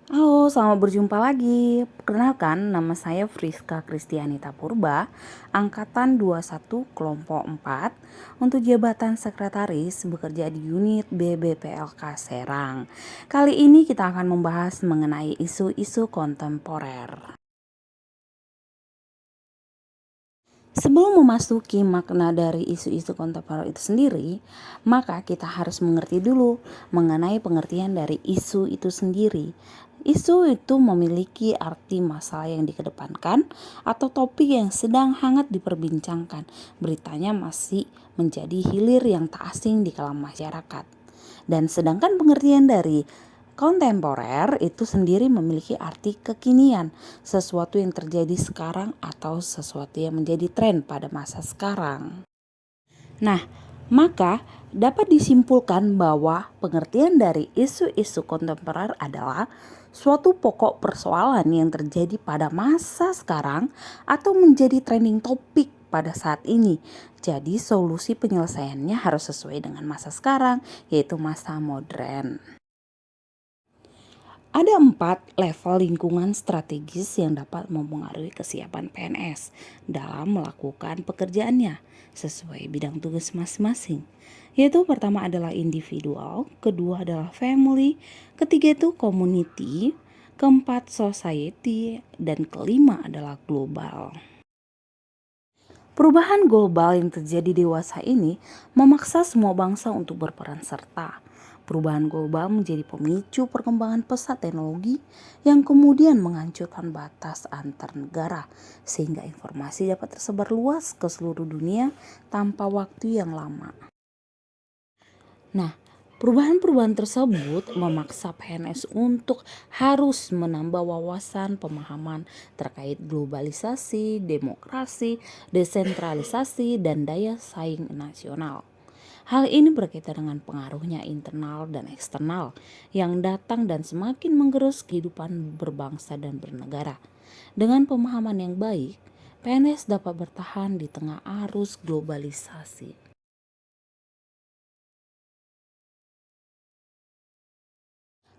Halo, selamat berjumpa lagi. Perkenalkan, nama saya Friska Kristianita Purba, angkatan 21 kelompok 4, untuk jabatan sekretaris bekerja di unit BBPLK Serang. Kali ini kita akan membahas mengenai isu-isu kontemporer. Sebelum memasuki makna dari isu-isu kontemporer itu sendiri, maka kita harus mengerti dulu mengenai pengertian dari isu itu sendiri. Isu itu memiliki arti masalah yang dikedepankan atau topik yang sedang hangat diperbincangkan. Beritanya masih menjadi hilir yang tak asing di kalangan masyarakat. Dan sedangkan pengertian dari kontemporer itu sendiri memiliki arti kekinian, sesuatu yang terjadi sekarang atau sesuatu yang menjadi tren pada masa sekarang. Nah, maka dapat disimpulkan bahwa pengertian dari isu-isu kontemporer adalah suatu pokok persoalan yang terjadi pada masa sekarang atau menjadi trending topik pada saat ini. Jadi solusi penyelesaiannya harus sesuai dengan masa sekarang, yaitu masa modern. Ada 4 level lingkungan strategis yang dapat mempengaruhi kesiapan PNS dalam melakukan pekerjaannya sesuai bidang tugas masing-masing. Yaitu pertama adalah individual, kedua adalah family, ketiga itu community, keempat society, dan kelima adalah global. Perubahan global yang terjadi dewasa ini memaksa semua bangsa untuk berperan serta. Perubahan global menjadi pemicu perkembangan pesat teknologi yang kemudian menghancurkan batas antar negara sehingga informasi dapat tersebar luas ke seluruh dunia tanpa waktu yang lama. Nah, perubahan-perubahan tersebut memaksa PNS untuk harus menambah wawasan pemahaman terkait globalisasi, demokrasi, desentralisasi, dan daya saing nasional. Hal ini berkaitan dengan pengaruhnya internal dan eksternal yang datang dan semakin menggerus kehidupan berbangsa dan bernegara. Dengan pemahaman yang baik, PNS dapat bertahan di tengah arus globalisasi.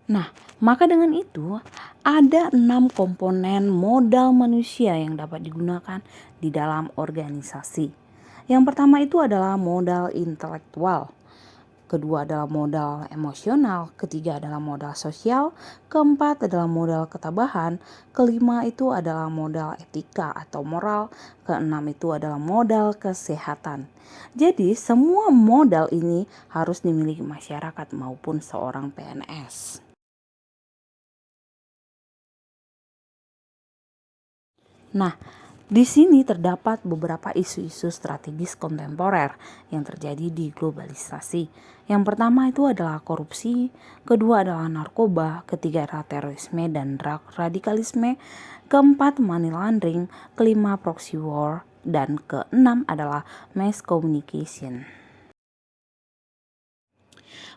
Nah, maka dengan itu ada 6 komponen modal manusia yang dapat digunakan di dalam organisasi. Yang pertama itu adalah modal intelektual, kedua adalah modal emosional, ketiga adalah modal sosial, keempat adalah modal ketabahan, kelima itu adalah modal etika atau moral, keenam itu adalah modal kesehatan. Jadi semua modal ini harus dimiliki masyarakat maupun seorang PNS. Nah, di sini terdapat beberapa isu-isu strategis kontemporer yang terjadi di globalisasi. Yang pertama itu adalah korupsi, kedua adalah narkoba, ketiga adalah terorisme dan radikalisme, keempat money laundering, kelima proxy war, dan keenam adalah mass communication.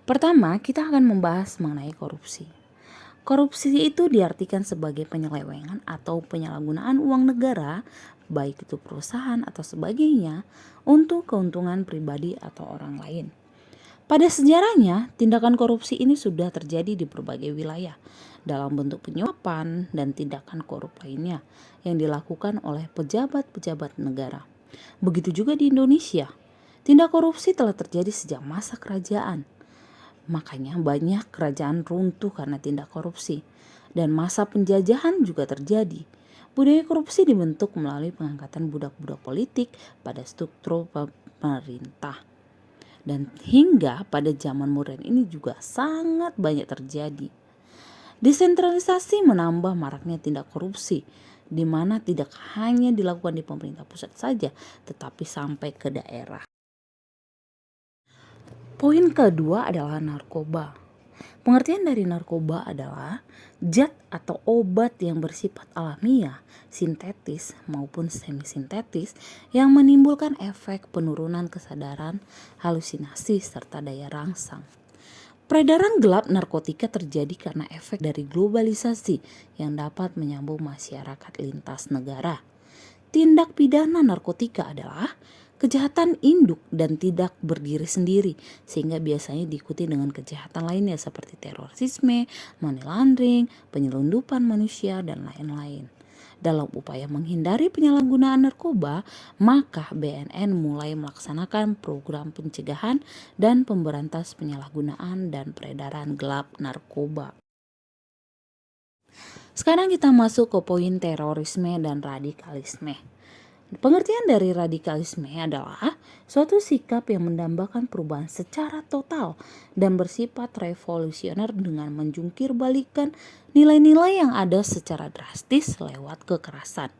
Pertama, kita akan membahas mengenai korupsi. Korupsi itu diartikan sebagai penyelewengan atau penyalahgunaan uang negara, baik itu perusahaan atau sebagainya, untuk keuntungan pribadi atau orang lain. Pada sejarahnya, tindakan korupsi ini sudah terjadi di berbagai wilayah dalam bentuk penyuapan dan tindakan korup lainnya yang dilakukan oleh pejabat-pejabat negara. Begitu juga di Indonesia. Tindak korupsi telah terjadi sejak masa kerajaan. Makanya banyak kerajaan runtuh karena tindak korupsi. Dan masa penjajahan juga terjadi. Budaya korupsi dibentuk melalui pengangkatan budak-budak politik pada struktur pemerintah. Dan hingga pada zaman modern ini juga sangat banyak terjadi. Desentralisasi menambah maraknya tindak korupsi, di mana tidak hanya dilakukan di pemerintah pusat saja, tetapi sampai ke daerah. Poin kedua adalah narkoba. Pengertian dari narkoba adalah zat atau obat yang bersifat alamiah, sintetis maupun semi-sintetis yang menimbulkan efek penurunan kesadaran, halusinasi, serta daya rangsang. Peredaran gelap narkotika terjadi karena efek dari globalisasi yang dapat menyambung masyarakat lintas negara. Tindak pidana narkotika adalah kejahatan induk dan tidak berdiri sendiri, sehingga biasanya diikuti dengan kejahatan lainnya seperti terorisme, money laundering, penyelundupan manusia, dan lain-lain. Dalam upaya menghindari penyalahgunaan narkoba, maka BNN mulai melaksanakan program pencegahan dan pemberantas penyalahgunaan dan peredaran gelap narkoba. Sekarang kita masuk ke poin terorisme dan radikalisme. Pengertian dari radikalisme adalah suatu sikap yang mendambakan perubahan secara total dan bersifat revolusioner dengan menjungkir balikan nilai-nilai yang ada secara drastis lewat kekerasan.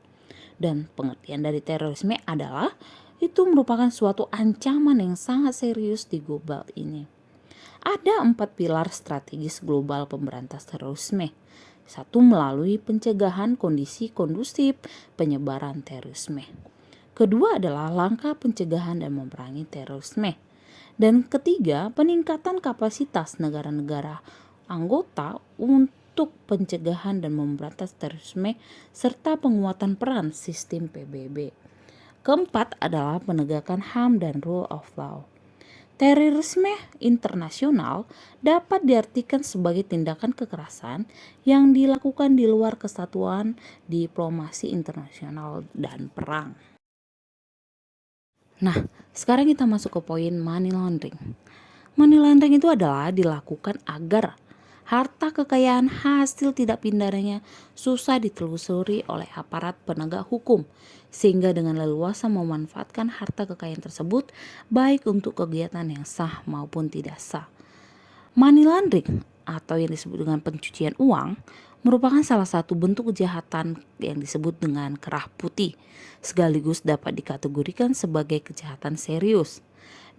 Dan pengertian dari terorisme adalah itu merupakan suatu ancaman yang sangat serius di global ini. Ada 4 pilar strategis global pemberantas terorisme. 1. Melalui pencegahan kondisi kondusif penyebaran terorisme. Kedua adalah langkah pencegahan dan memerangi terorisme. Dan ketiga, peningkatan kapasitas negara-negara anggota untuk pencegahan dan memberantas terorisme serta penguatan peran sistem PBB. Keempat adalah penegakan HAM dan rule of law. Terorisme internasional dapat diartikan sebagai tindakan kekerasan yang dilakukan di luar kesatuan diplomasi internasional dan perang. Nah, sekarang kita masuk ke poin money laundering. Money laundering itu adalah dilakukan agar harta kekayaan hasil tidak pidana susah ditelusuri oleh aparat penegak hukum, sehingga dengan leluasa memanfaatkan harta kekayaan tersebut baik untuk kegiatan yang sah maupun tidak sah. Money laundering atau yang disebut dengan pencucian uang merupakan salah satu bentuk kejahatan yang disebut dengan kerah putih, sekaligus dapat dikategorikan sebagai kejahatan serius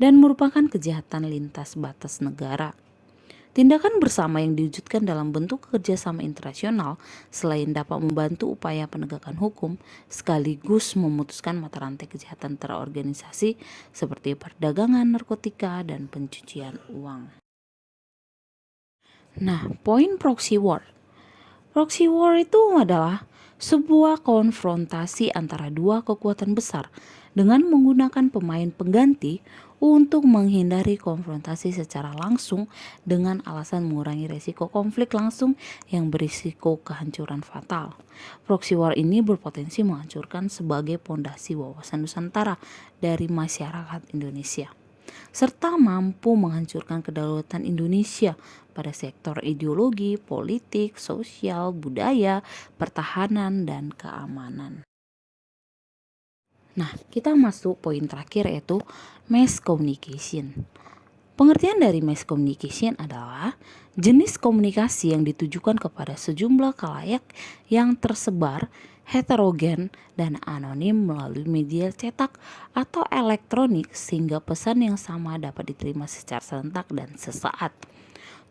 dan merupakan kejahatan lintas batas negara. Tindakan bersama yang diwujudkan dalam bentuk kerjasama internasional selain dapat membantu upaya penegakan hukum, sekaligus memutuskan mata rantai kejahatan terorganisasi seperti perdagangan narkotika dan pencucian uang. Nah, poin proxy war. Proxy war itu adalah sebuah konfrontasi antara dua kekuatan besar dengan menggunakan pemain pengganti untuk menghindari konfrontasi secara langsung dengan alasan mengurangi risiko konflik langsung yang berisiko kehancuran fatal. Proxy war ini berpotensi menghancurkan sebagai pondasi wawasan Nusantara dari masyarakat Indonesia, serta mampu menghancurkan kedaulatan Indonesia pada sektor ideologi, politik, sosial, budaya, pertahanan, dan keamanan. Nah, kita masuk poin terakhir yaitu mass communication. Pengertian dari mass communication adalah jenis komunikasi yang ditujukan kepada sejumlah khalayak yang tersebar, heterogen, dan anonim melalui media cetak atau elektronik sehingga pesan yang sama dapat diterima secara serentak dan sesaat.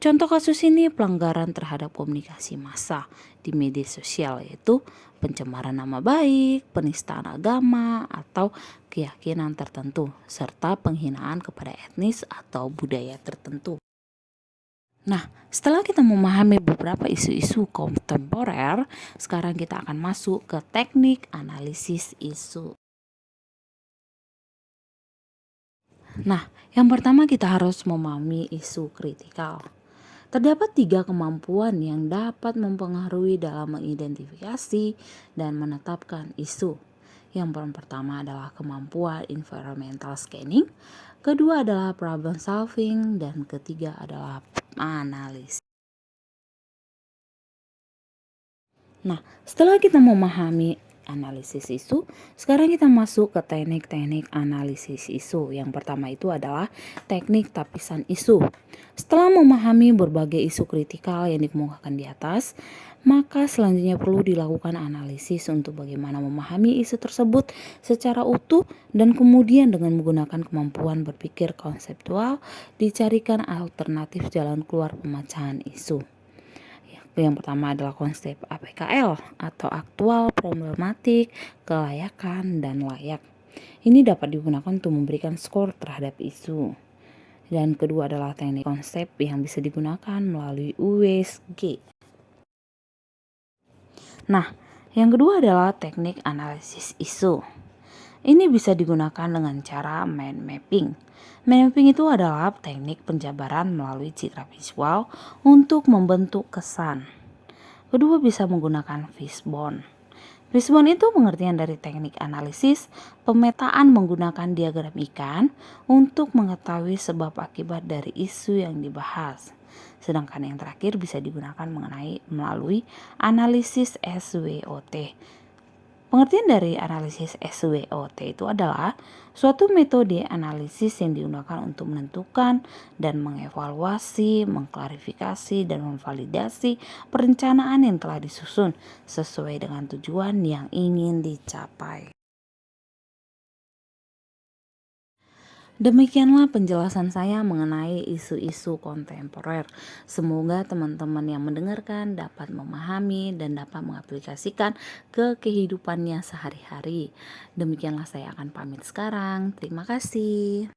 Contoh kasus ini pelanggaran terhadap komunikasi massa di media sosial yaitu pencemaran nama baik, penistaan agama atau keyakinan tertentu, serta penghinaan kepada etnis atau budaya tertentu. Nah, setelah kita memahami beberapa isu-isu kontemporer, sekarang kita akan masuk ke teknik analisis isu. Nah, yang pertama kita harus memahami isu kritikal. Terdapat 3 kemampuan yang dapat mempengaruhi dalam mengidentifikasi dan menetapkan isu. Yang pertama adalah kemampuan environmental scanning, kedua adalah problem solving, dan ketiga adalah analisis. Nah, setelah kita memahami analisis isu, sekarang kita masuk ke teknik-teknik analisis isu. Yang pertama itu adalah teknik tapisan isu. Setelah memahami berbagai isu kritikal yang dikemukakan di atas, maka selanjutnya perlu dilakukan analisis untuk bagaimana memahami isu tersebut secara utuh dan kemudian dengan menggunakan kemampuan berpikir konseptual dicarikan alternatif jalan keluar pemecahan isu. Yang pertama adalah konsep APKL atau aktual, problematik, kelayakan, dan layak. Ini dapat digunakan untuk memberikan skor terhadap isu. Dan kedua adalah teknik konsep yang bisa digunakan melalui USG. Nah, yang kedua adalah teknik analisis isu. Ini bisa digunakan dengan cara mind mapping. Mind mapping itu adalah teknik penjabaran melalui citra visual untuk membentuk kesan. Kedua, bisa menggunakan fishbone. Fishbone itu pengertian dari teknik analisis pemetaan menggunakan diagram ikan untuk mengetahui sebab akibat dari isu yang dibahas. Sedangkan yang terakhir bisa digunakan melalui analisis SWOT. Pengertian dari analisis SWOT itu adalah suatu metode analisis yang digunakan untuk menentukan dan mengevaluasi, mengklarifikasi, dan memvalidasi perencanaan yang telah disusun sesuai dengan tujuan yang ingin dicapai. Demikianlah penjelasan saya mengenai isu-isu kontemporer. Semoga teman-teman yang mendengarkan dapat memahami dan dapat mengaplikasikan ke kehidupannya sehari-hari. Demikianlah saya akan pamit sekarang. Terima kasih.